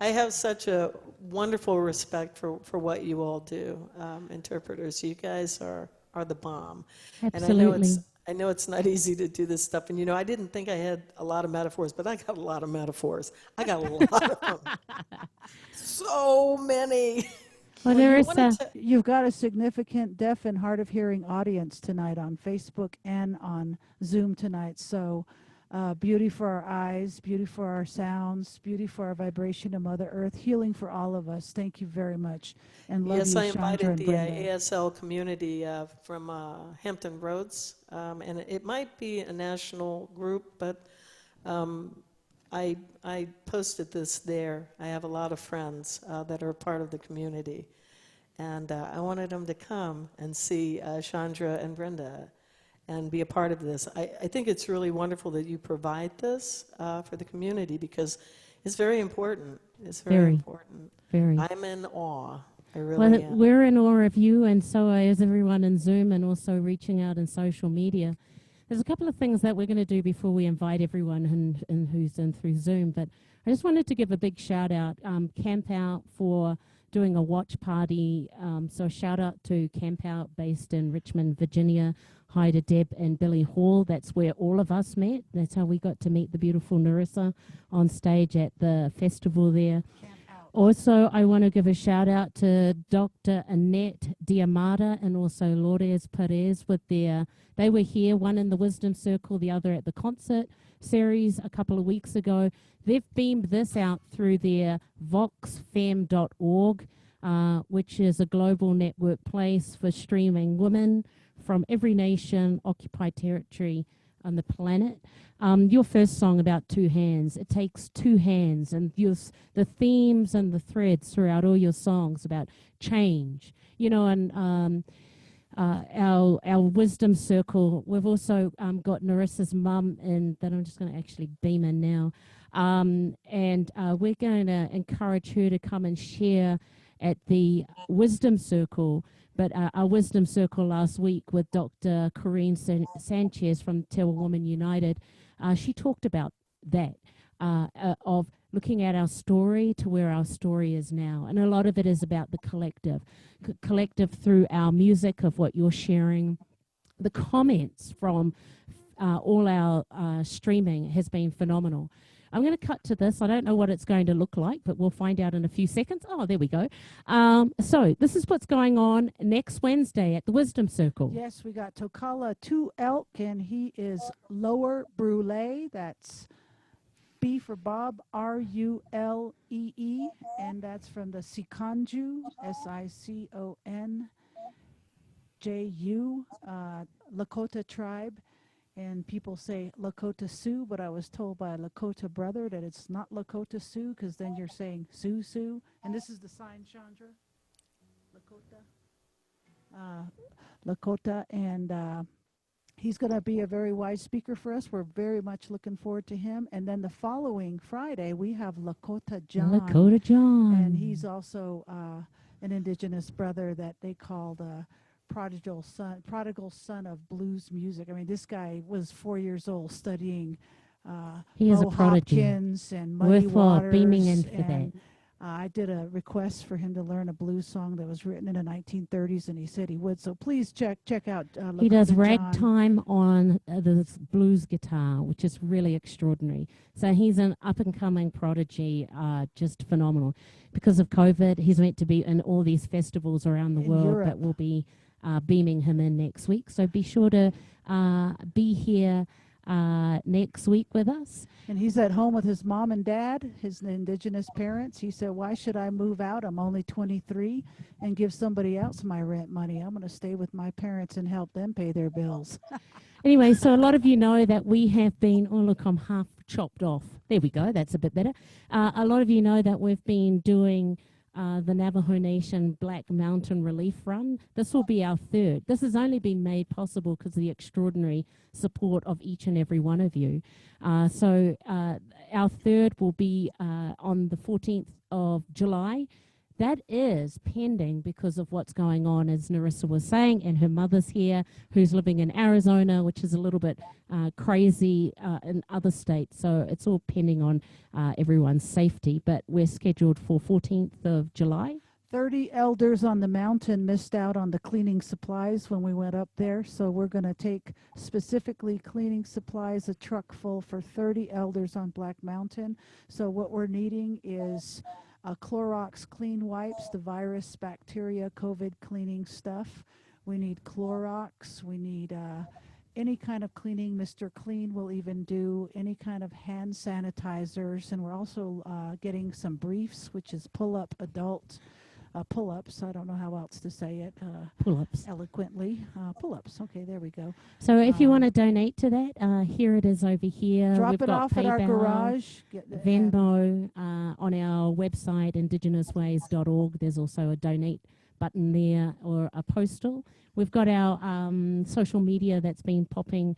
I have such a wonderful respect for what you all do, interpreters. You guys are the bomb. And Absolutely. I know it's not easy to do this stuff. And I didn't think I had a lot of metaphors, but I got a lot of metaphors. I got a lot of them. So many. Well, Well, you Narissa, wanted to, You've got a significant deaf and hard of hearing audience tonight on Facebook and on Zoom tonight. So beauty for our eyes, beauty for our sounds, beauty for our vibration of Mother Earth, healing for all of us. Thank you very much. And love yes, you, I Chandra invited and the Brenda. ASL community from Hampton Roads, and it might be a national group, but I posted this there. I have a lot of friends that are part of the community, and I wanted them to come and see Chandra and Brenda and be a part of this. I think it's really wonderful that you provide this for the community because it's very important. It's very Very. important. very. I'm in awe. I really Well, am. we're in awe of you, and so is everyone in Zoom and also reaching out in social media. There's a couple of things that we're going to do before we invite everyone who's in through Zoom, but I just wanted to give a big shout out, camp out for doing a watch party. So shout out to Camp Out based in Richmond, Virginia. Hi to Deb and Billy Hall. That's where all of us met. That's how we got to meet the beautiful Narissa on stage at the festival there. Also, I want to give a shout out to Dr. Annette Diamata and also Lourdes Perez with they were here, one in the Wisdom Circle, the other at the concert series a couple of weeks ago. They've beamed this out through their voxfem.org, which is a global network place for streaming women from every nation, occupied territory on the planet. Your first song about two hands, it takes two hands, and the themes and the threads throughout all your songs about change, and our wisdom circle. We've also got Narissa's mum in that I'm just going to actually beam in now, and we're going to encourage her to come and share at the wisdom circle. But our wisdom circle last week with Dr. Corinne Sanchez from Tell Women United, she talked about that, of looking at our story to where our story is now. And a lot of it is about the collective through our music of what you're sharing. The comments from all our streaming has been phenomenal. I'm going to cut to this. I don't know what it's going to look like, but we'll find out in a few seconds. Oh, there we go. So this is what's going on next Wednesday at the Wisdom Circle. Yes, we got Tokala 2 Elk, and he is Lower Brule. That's B for Bob, R-U-L-E-E, and that's from the Sikonju, S-I-C-O-N-J-U, Lakota tribe. And people say Lakota Sioux, but I was told by a Lakota brother that it's not Lakota Sioux, because then you're saying Sioux Sioux. And this is the sign, Chandra. Lakota. And he's going to be a very wise speaker for us. We're very much looking forward to him. And then the following Friday, we have Lakota John. Lakota John. And he's also an indigenous brother that they call the prodigal son of blues music. I mean, this guy was 4 years old studying he is Mo a prodigy. Hopkins and Muddy Worthwhile Waters. beaming in for that. I did a request for him to learn a blues song that was written in the 1930s, and he said he would. So please check out he does Lakota ragtime on the blues guitar, which is really extraordinary. So he's an up-and-coming prodigy, just phenomenal. Because of COVID, he's meant to be in all these festivals around the world, Europe. but we'll be beaming him in next week. So be sure to be here next week with us. And he's at home with his mom and dad, his indigenous parents. He said, why should I move out? I'm only 23 and give somebody else my rent money. I'm going to stay with my parents and help them pay their bills. Anyway, so a lot of you know that we have been, oh look, I'm half chopped off. There we go, that's a bit better. A lot of you know that we've been doing the Navajo Nation Black Mountain Relief Run. This will be our third. This has only been made possible because of the extraordinary support of each and every one of you. So our third will be on the 14th of July. That is pending because of what's going on, as Narissa was saying, and her mother's here, who's living in Arizona, which is a little bit crazy in other states. So it's all pending on everyone's safety. But we're scheduled for 14th of July. 30 elders on the mountain missed out on the cleaning supplies when we went up there. So we're going to take specifically cleaning supplies, a truck full for 30 elders on Black Mountain. So what we're needing is Clorox clean wipes, the virus, bacteria, COVID cleaning stuff. We need Clorox. We need any kind of cleaning. Mr. Clean will even do any kind of hand sanitizers. And we're also getting some briefs, which is pull-up adult pull-ups. I don't know how else to say it. Pull-ups. Eloquently. Pull-ups. Okay, there we go. So if you want to donate to that, here it is over here. Drop We've it got off PayPal, at our garage. Venmo, on our website, IndigenousWays.org. There's also a donate button there or a postal. We've got our social media that's been popping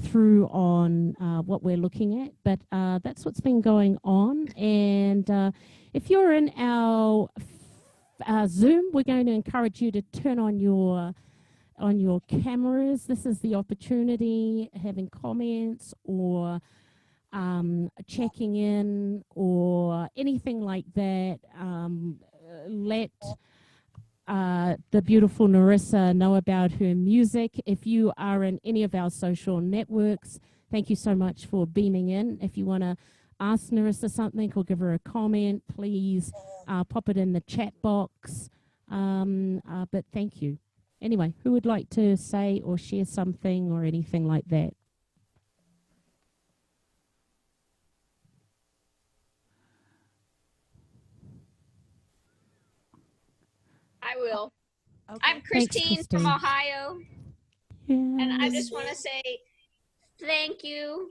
through on what we're looking at. But that's what's been going on. And if you're in our Zoom, we're going to encourage you to turn on your cameras. This is the opportunity, having comments or checking in or anything like that. let the beautiful Narissa know about her music. If you are in any of our social networks, thank you so much for beaming in. If you want to ask Narissa something or give her a comment, please pop it in the chat box. But thank you. Anyway, who would like to say or share something or anything like that? I will. Okay. I'm Christine, Thanks, from Christine. Ohio, Yeah. and I just want to say thank you.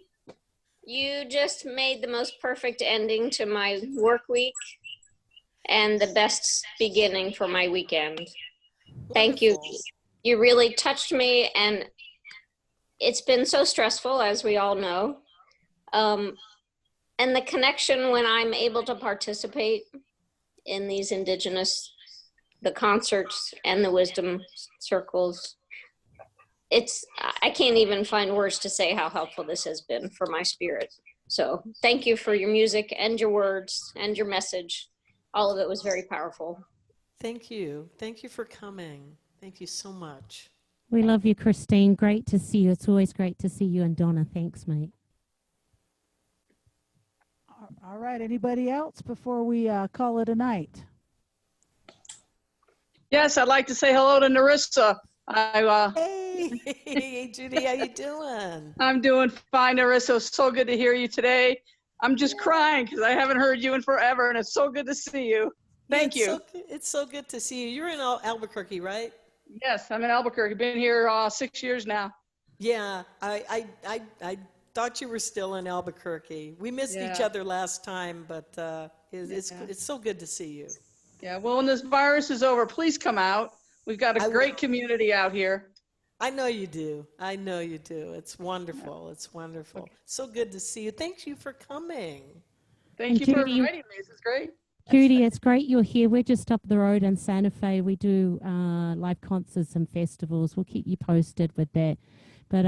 You just made the most perfect ending to my work week and the best beginning for my weekend. Thank you. Wonderful. You really touched me, and it's been so stressful, as we all know. And the connection when I'm able to participate in these the concerts and the wisdom circles, I can't even find words to say how helpful this has been for my spirit. So thank you for your music and your words and your message. All of it was very powerful. Thank you. Thank you for coming. Thank you so much. We love you, Christine. Great to see you. It's always great to see you. And Donna, thanks, mate. All right. Anybody else before we call it a night? Yes, I'd like to say hello to Narissa. Hey, Judy, how you doing? I'm doing fine, Narissa. So good to hear you today. I'm just crying because I haven't heard you in forever, and it's so good to see you. Thank you. It's so good to see you. You're in Albuquerque, right? Yes, I'm in Albuquerque. Been here 6 years now. Yeah, I thought you were still in Albuquerque. We missed each other last time, but it's so good to see you. Yeah, well, when this virus is over, please come out. We've got a great community out here. I know you do. I know you do. It's wonderful. It's wonderful. So good to see you. Thank you for coming. Thank you for inviting me. This is great. Judy, it's great you're here. We're just up the road in Santa Fe. We do live concerts and festivals. We'll keep you posted with that. But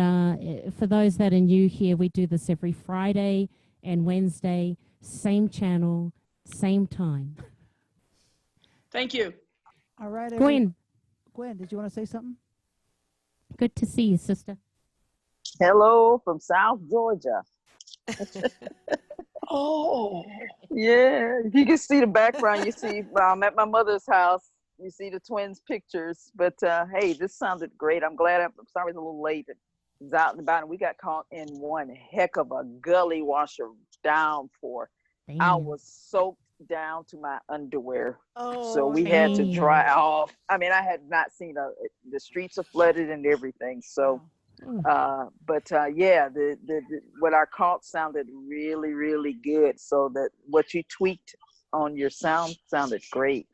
for those that are new here, we do this every Friday and Wednesday, same channel, same time. Thank you. All right. Gwen, did you want to say something? good to see you, sister. Hello from South Georgia. Oh. Yeah, if you can see the background, you see I'm at my mother's house. You see the twins' pictures. But hey, this sounded great. I'm glad. I'm sorry it's a little late. It's out and about, and we got caught in one heck of a gully washer downpour. Damn. I was soaked down to my underwear. Oh, So we had to dry off. I mean, I had not seen the streets are flooded and everything. So, yeah, what I caught sounded really, really good. So that what you tweaked on your sound sounded great.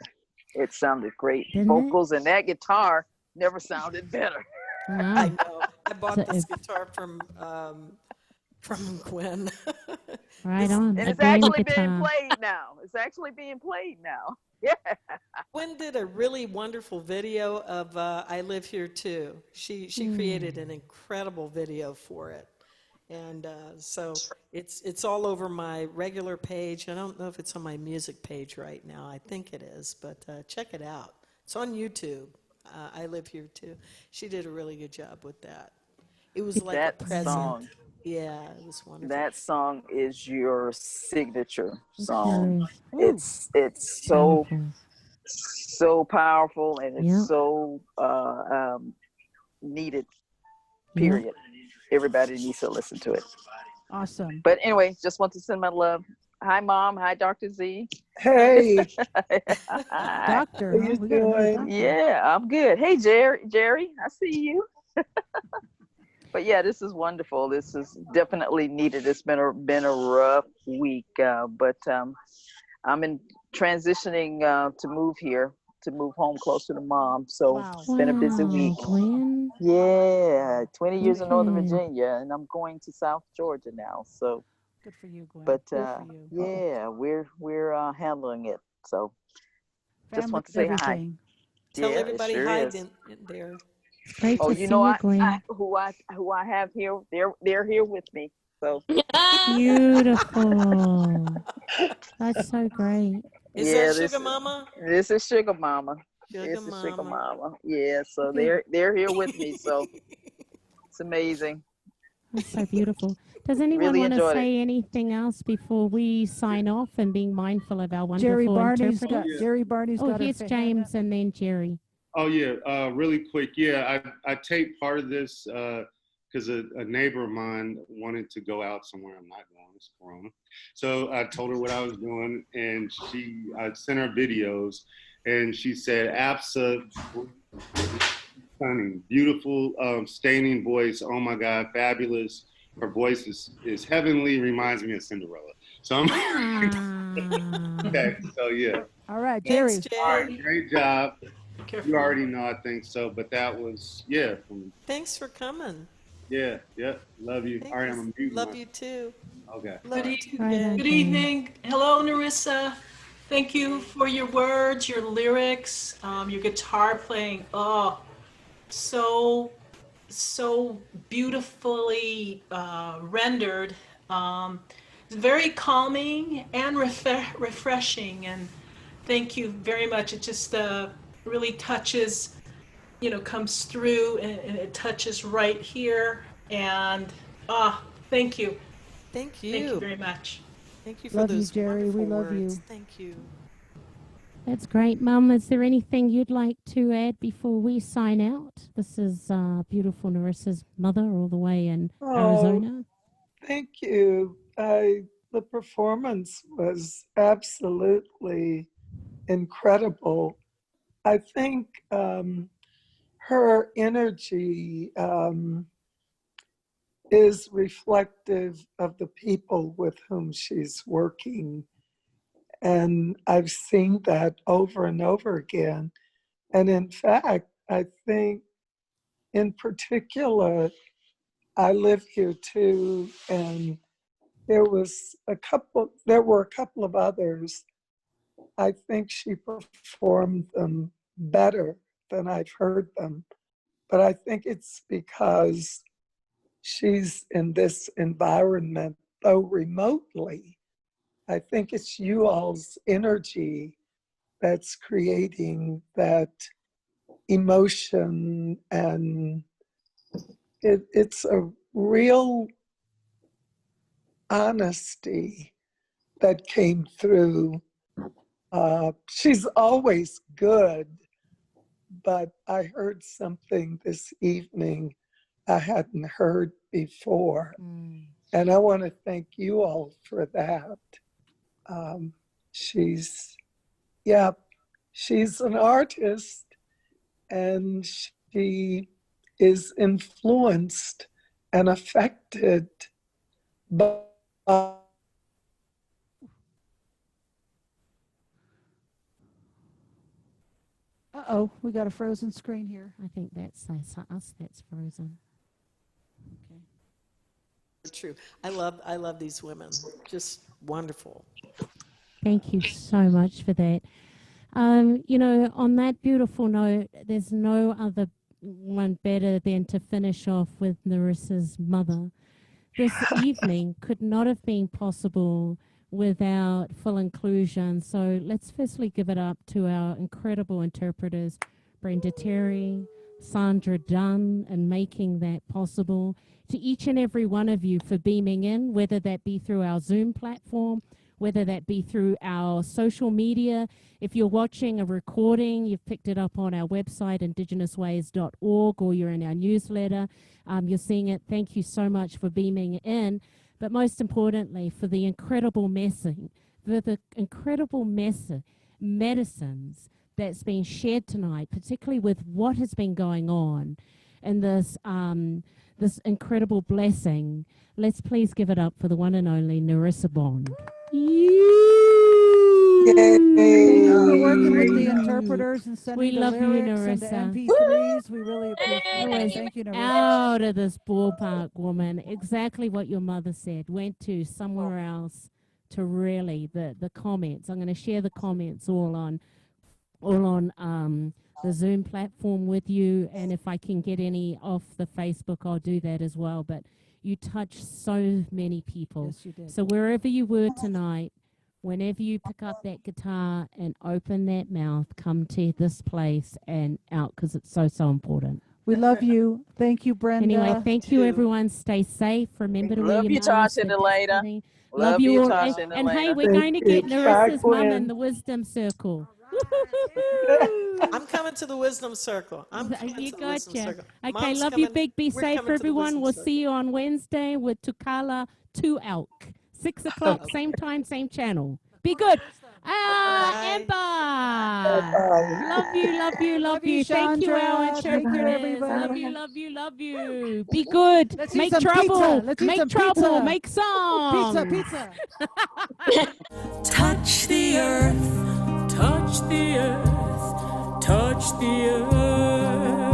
It sounded great. Didn't Vocals and that guitar never sounded better. Wow. I know. I bought this guitar from Gwen. Right on. And A it's Gwen actually guitar. being played now. It's actually being played now. Yeah. Gwen did a really wonderful video of I Live Here Too. She created an incredible video for it. And so it's all over my regular page. I don't know if it's on my music page right now. I think it is, but check it out. It's on YouTube. I Live Here Too. She did a really good job with that. It was like That a present. song. Yeah, it was wonderful. That song is your signature song. Ooh. It's so Powerful. so powerful, and it's so needed. Period. Everybody needs to listen to it. Awesome. But anyway, just want to send my love. Hi, Mom. Hi, Dr. Z. Hey, Doctor, How huh? you We got a new doing? doctor. Yeah, I'm good. Hey, Jerry, I see you. But yeah, this is wonderful. This is definitely needed. It's been a rough week, but I'm in transitioning to move home closer to Mom. So Wow. it's been a busy week. Gwen. Yeah, 20 years in Northern Okay. Virginia, and I'm going to South Georgia now. So, Good for you, Gwen. but Good for you. yeah, we're handling it. So just Family want to is say hi. everything. Tell Yeah, it everybody sure hi is. in there. Great Oh, to you see know, you, Gwen. who I have here, they're here with me. So Beautiful. That's so great. Is Yeah, that Sugar Mama? this is Sugar Mama. Sugar This is Sugar Mama. Mama. Yeah, so Okay. they're here with me, so it's amazing. That's so beautiful. Does anyone Really want to enjoyed it. say anything else before we sign off and being mindful of our Jerry wonderful Barney's got interpreters? Jerry Barney's Oh, got her here's hand James up. and then Jerry. Oh yeah, really quick. Yeah, I taped part of this because a neighbor of mine wanted to go out somewhere. I'm not going. It's Corona. So I told her what I was doing, and I sent her videos, and she said, "Absolutely stunning, beautiful, staining voice. Oh my God, fabulous. Her voice is heavenly. Reminds me of Cinderella." So I'm okay. So yeah. All right, Jerry. Thanks, Jay. All right, great job. Careful. You already know, I think so, but that was, yeah. Thanks for coming. Yeah, love you. Thank All right, you. I'm gonna mute Love my- you too. Okay. Love you Good too, Right on. Jay. Good evening. Hello, Narissa. Thank you for your words, your lyrics, your guitar playing. Oh, so beautifully rendered. It's very calming and refreshing. And thank you very much. It just really touches, comes through, and it touches right here. And thank you. Thank you. Thank you very much. Thank you for Love you, those Jerry. We wonderful love words. you. Thank you. That's great, Mum. Is there anything you'd like to add before we sign out? This is beautiful Narissa's mother all the way in Arizona. Thank you. The performance was absolutely incredible. I think her energy is reflective of the people with whom she's working. And I've seen that over and over again. And in fact, I think in particular, I live here too, and there were a couple of others. I think she performed them better than I've heard them. But I think it's because she's in this environment, though remotely. I think it's you all's energy that's creating that emotion, and it's a real honesty that came through. She's always good, but I heard something this evening I hadn't heard before. And I want to thank you all for that. She's an artist, and she is influenced and affected by Uh-oh, we got a frozen screen here. I think that's us that's frozen. Okay. True. I love these women. Just wonderful. Thank you so much for that. On that beautiful note, there's no other one better than to finish off with Narissa's mother. This evening could not have been possible without full inclusion. So let's firstly give it up to our incredible interpreters, Brenda Terry, Sandra Dunn, and making that possible. To each and every one of you for beaming in, whether that be through our Zoom platform, whether that be through our social media. If you're watching a recording, you've picked it up on our website, IndigenousWays.org, or you're in our newsletter, you're seeing it. Thank you so much for beaming in. But most importantly, for the incredible medicines that's been shared tonight, particularly with what has been going on and this incredible blessing. Let's please give it up for the one and only Narissa Bond. Thank you for working with the interpreters and sending the love you, lyrics and the Narissa. MP3s. We really appreciate It it. was Thank you, Narissa. out of this ballpark, woman. Exactly what your mother said. Went to somewhere else to really the comments. I'm going to share the comments all on the Zoom platform with you, and if I can get any off the Facebook, I'll do that as well. But you touched so many people. Yes, you did. So wherever you were tonight, Whenever you pick up that guitar and open that mouth, come to this place and out, because it's so, so important. We love you. Thank you, Brenda. Anyway, thank you, too. everyone. Stay safe. Remember to wear Love your you, masks. Tasha and Elena. Love you all. Tasha And, and hey, Elena. we're going to get Thank you. Bye, Narissa's mum in Gwen. the wisdom circle. I'm coming to the wisdom circle. I'm coming You to the wisdom gotcha. circle. Okay, Mom's love you, coming- big. Be we're safe, coming to the everyone. wisdom We'll circle. see you on Wednesday with Tukala 2 Elk. 6 o'clock, same time, same channel. Be good. Bye. Amber. Bye-bye. Love you, love you, love you. Thank you, our Chandra. Take care, interpreters. Love everybody. you, love you, love you. Be good. Let's eat Make some trouble. pizza. Let's eat Make some trouble. pizza. Make songs. Pizza. Touch the earth, touch the earth, touch the earth.